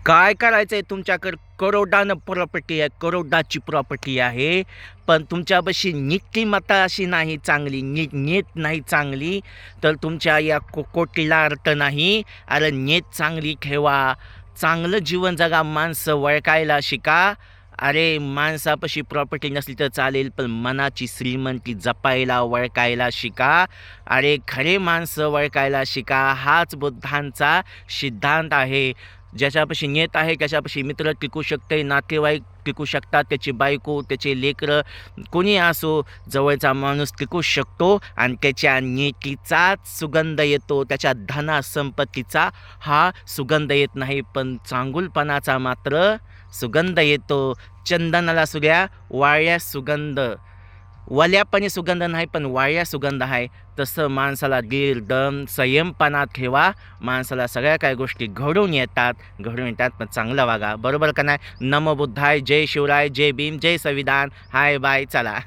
काय करायचं आहे तुमच्याकडं करोडानं प्रॉपर्टी आहे, करोडाची प्रॉपर्टी आहे. पण तुमच्यापाशी नीतिमत्ता अशी नाही चांगली, नीत नाही चांगली, तर तुमच्या या कोटीला अर्थ नाही. अरे नीत चांगली ठेवा, चांगलं जीवन जगा, माणसं ओळखायला शिका. अरे माणसापाशी प्रॉपर्टी नसली तर चालेल, पण मनाची श्रीमंती जपायला ओळखायला शिका. अरे खरे माणसं ओळखायला शिका. हाच बुद्धांचा सिद्धांत आहे. ज्याच्यापाशी नेत आहे त्याच्यापाशी मित्र टिकू शकते, नातेवाईक टिकू शकतात, त्याची बायको, त्याचे लेकरं, कोणी असो, जवळचा माणूस टिकू शकतो. आणि त्याच्या नेतीचाच सुगंध येतो, त्याच्या धना संपत्तीचा हा सुगंध येत नाही, पण चांगुलपणाचा मात्र सुगंध येतो. चंदनाला सुद्या वाळ्या सुगंध, वल्यापणे सुगंध नाही, पण वाळ्या सुगंध आहे. तसं माणसाला धीर, दम, संयमपणा ठेवा. माणसाला सगळ्या काही गोष्टी घडून येतात, पण चांगलं वागा. बरोबर का नाही? नमो बुद्धाय, जय शिवराय, जय भीम, जय संविधान. हाय बाय, चला.